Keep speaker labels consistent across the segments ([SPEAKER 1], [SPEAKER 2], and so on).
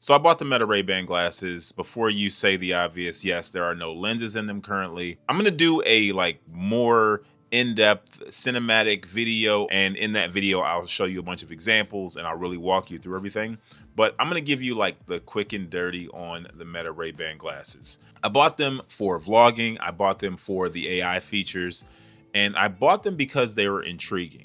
[SPEAKER 1] So I bought the Meta Ray-Ban glasses. Before you say the obvious, yes, there are no lenses in them currently. I'm gonna do a more in-depth cinematic video, and in that video, I'll show you a bunch of examples and I'll really walk you through everything. But I'm gonna give you like the quick and dirty on the Meta Ray-Ban glasses. I bought them for vlogging. I bought them for the AI features, and I bought them because they were intriguing.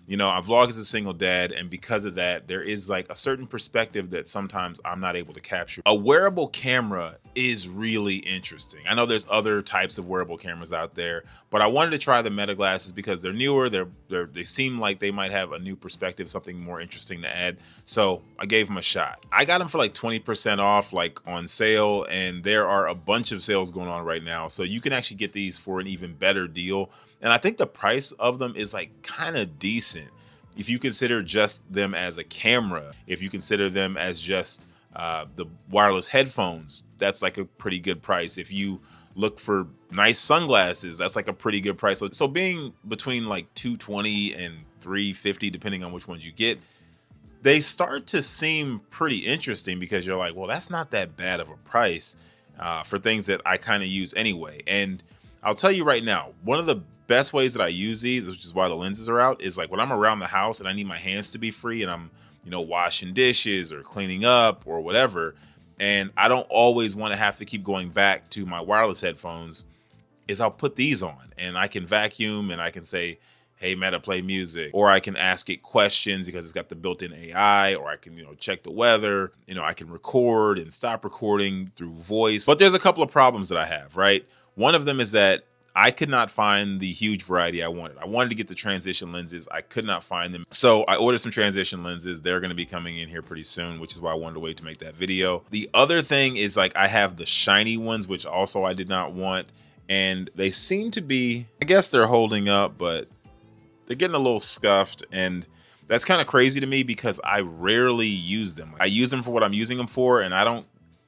[SPEAKER 1] I vlog as a single dad, and because of that, there is like a certain perspective that sometimes I'm not able to capture. A wearable camera is really interesting. I know there's other types of wearable cameras out there, but I wanted to try the Meta glasses because they're newer. They seem like they might have a new perspective, something more interesting to add. So I gave them a shot. I got them for like 20% off, like on sale, and there are a bunch of sales going on right now. So you can actually get these for an even better deal. And I think the price of them is like kind of decent if you consider just them as a camera. If you consider them as just the wireless headphones, that's like a pretty good price. If you look for nice sunglasses, that's like a pretty good price. So being between like 220 and 350, depending on which ones you get, they start to seem pretty interesting because you're like, well, that's not that bad of a price for things that I kind of use anyway. And I'll tell you right now, one of the best ways that I use these, which is why the lenses are out, is like when I'm around the house and I need my hands to be free and I'm, washing dishes or cleaning up or whatever, and I don't always want to have to keep going back to my wireless headphones, is I'll put these on and I can vacuum and I can say, hey, Meta, play music, or I can ask it questions because it's got the built-in AI, or I can, check the weather, I can record and stop recording through voice. But there's a couple of problems that I have, right? One of them is that I could not find the huge variety I wanted. I wanted to get the transition lenses. I could not find them. So I ordered some transition lenses. They're going to be coming in here pretty soon, which is why I wanted to wait to make that video. The other thing is like I have the shiny ones, which also I did not want. And they seem to be, I guess they're holding up, but they're getting a little scuffed. And that's kind of crazy to me because I rarely use them. I use them for what I'm using them for, and I don't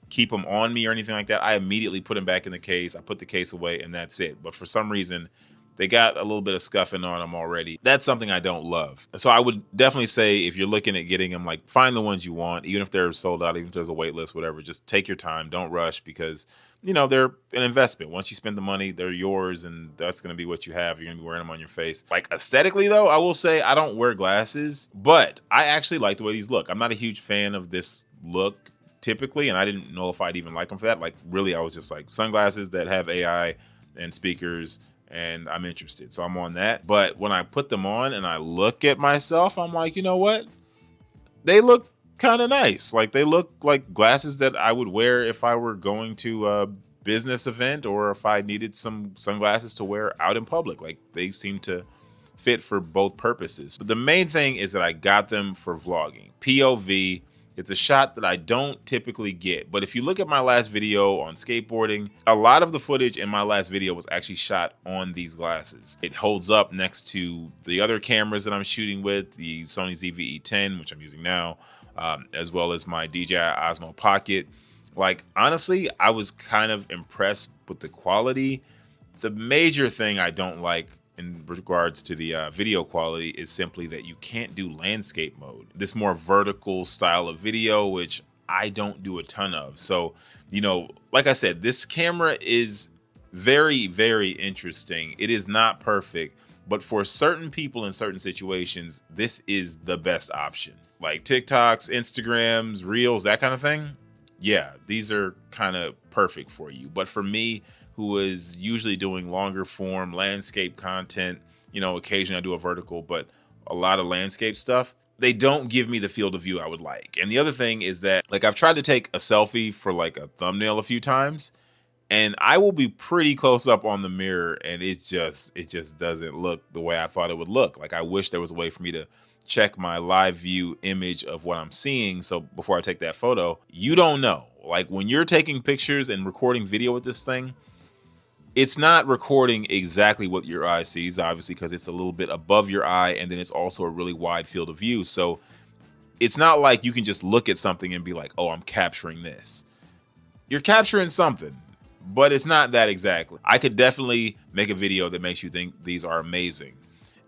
[SPEAKER 1] keep them on me or anything like that. I immediately put them back in the case. I put the case away and that's it. But for some reason, they got a little bit of scuffing on them already. That's something I don't love. So I would definitely say if you're looking at getting them, like find the ones you want, even if they're sold out, even if there's a wait list, whatever, just take your time. Don't rush because, they're an investment. Once you spend the money, they're yours and that's going to be what you have. You're going to be wearing them on your face. Like aesthetically though, I will say I don't wear glasses, but I actually like the way these look. I'm not a huge fan of this look typically, and I didn't know if I'd even like them for that. Like really, I was just like sunglasses that have AI and speakers, and I'm interested. So I'm on that. But when I put them on and I look at myself, I'm like, you know what? They look kind of nice. Like they look like glasses that I would wear if I were going to a business event or if I needed some sunglasses to wear out in public. Like they seem to fit for both purposes. But the main thing is that I got them for vlogging. POV. It's a shot that I don't typically get. But if you look at my last video on skateboarding, a lot of the footage in my last video was actually shot on these glasses. It holds up next to the other cameras that I'm shooting with, the Sony ZV-E10, which I'm using now, as well as my DJI Osmo Pocket. Like, honestly, I was kind of impressed with the quality. The major thing I don't like in regards to the video quality is simply that you can't do landscape mode. This more vertical style of video, which I don't do a ton of. So, like I said, this camera is very, very interesting. It is not perfect, but for certain people in certain situations, this is the best option. Like TikToks, Instagrams, Reels, that kind of thing. Yeah, these are kind of perfect for you. But for me, who is usually doing longer form landscape content, occasionally I do a vertical, but a lot of landscape stuff, they don't give me the field of view I would like. And the other thing is that like I've tried to take a selfie for like a thumbnail a few times, and I will be pretty close up on the mirror and it just doesn't look the way I thought it would look. Like I wish there was a way for me to check my live view image of what I'm seeing. So before I take that photo, you don't know. Like when you're taking pictures and recording video with this thing, it's not recording exactly what your eye sees, obviously, because it's a little bit above your eye. And then it's also a really wide field of view. So it's not like you can just look at something and be like, oh, I'm capturing this. You're capturing something, but it's not that exactly. I could definitely make a video that makes you think these are amazing.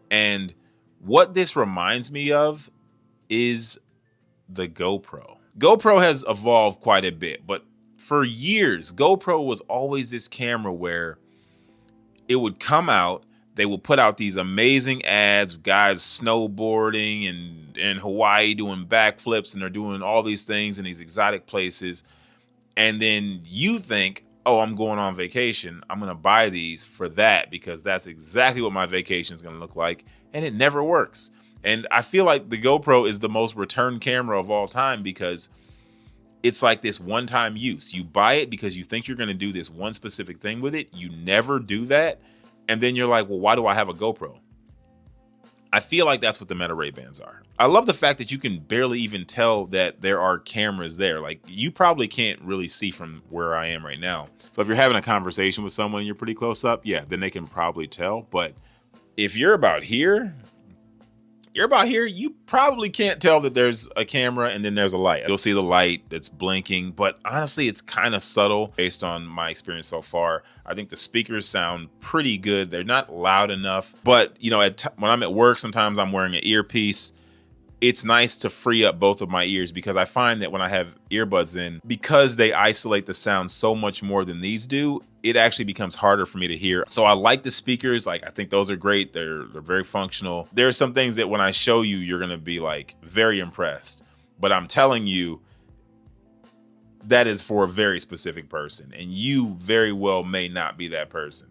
[SPEAKER 1] And what this reminds me of is the GoPro. GoPro has evolved quite a bit, but for years, GoPro was always this camera where it would come out, they would put out these amazing ads, guys snowboarding and in Hawaii doing backflips, and they're doing all these things in these exotic places. And then you think, oh, I'm going on vacation, I'm going to buy these for that because that's exactly what my vacation is going to look like. And it never works. And I feel like the GoPro is the most return camera of all time because it's like this one-time use. You buy it because you think you're going to do this one specific thing with it. You never do that. And then you're like, well, why do I have a GoPro? I feel like that's what the Meta Ray-Bans are. I love the fact that you can barely even tell that there are cameras there. Like, you probably can't really see from where I am right now. So if you're having a conversation with someone and you're pretty close up, yeah, then they can probably tell. But if you're about here, you probably can't tell that there's a camera and then there's a light. You'll see the light that's blinking, but honestly, it's kind of subtle based on my experience so far. I think the speakers sound pretty good. They're not loud enough, but you know, when I'm at work, sometimes I'm wearing an earpiece. It's nice to free up both of my ears because I find that when I have earbuds in, because they isolate the sound so much more than these do, it actually becomes harder for me to hear. So I like the speakers. Like, I think those are great. They're very functional. There are some things that when I show you, you're going to be like very impressed, but I'm telling you that is for a very specific person, and you very well may not be that person.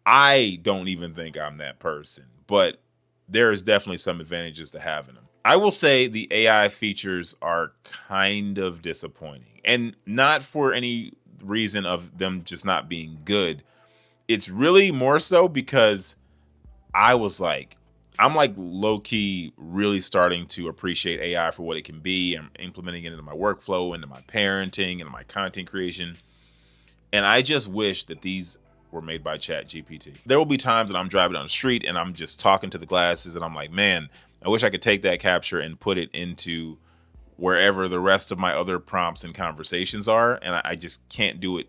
[SPEAKER 1] I don't even think I'm that person, but there is definitely some advantages to having them. I will say the AI features are kind of disappointing, and not for any reason of them just not being good. It's really more so because I'm like low-key really starting to appreciate AI for what it can be. I'm implementing it into my workflow, into my parenting, into my content creation. And I just wish that these were made by ChatGPT. There will be times that I'm driving down the street and I'm just talking to the glasses and I'm like, man, I wish I could take that capture and put it into wherever the rest of my other prompts and conversations are. And I just can't do it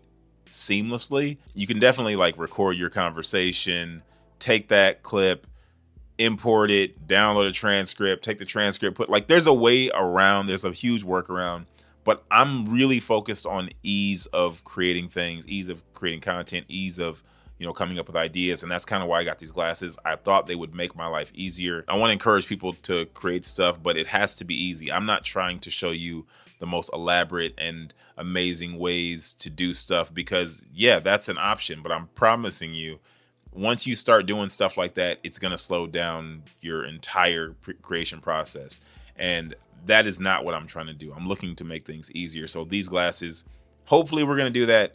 [SPEAKER 1] seamlessly. You can definitely like record your conversation, take that clip, import it, download a transcript, take the transcript, there's a way around, there's a huge workaround, but I'm really focused on ease of creating things, ease of creating content, ease of, coming up with ideas. And that's kind of why I got these glasses. I thought they would make my life easier. I want to encourage people to create stuff, but it has to be easy. I'm not trying to show you the most elaborate and amazing ways to do stuff because yeah, that's an option, but I'm promising you, once you start doing stuff like that, it's going to slow down your entire creation process. And that is not what I'm trying to do. I'm looking to make things easier. So these glasses, hopefully we're going to do that.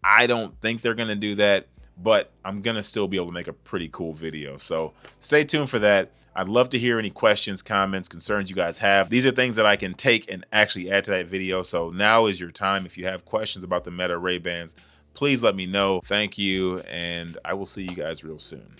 [SPEAKER 1] I don't think they're going to do that, but I'm going to still be able to make a pretty cool video. So stay tuned for that. I'd love to hear any questions, comments, concerns you guys have. These are things that I can take and actually add to that video. So now is your time. If you have questions about the Meta Ray-Bans, please let me know. Thank you, and I will see you guys real soon.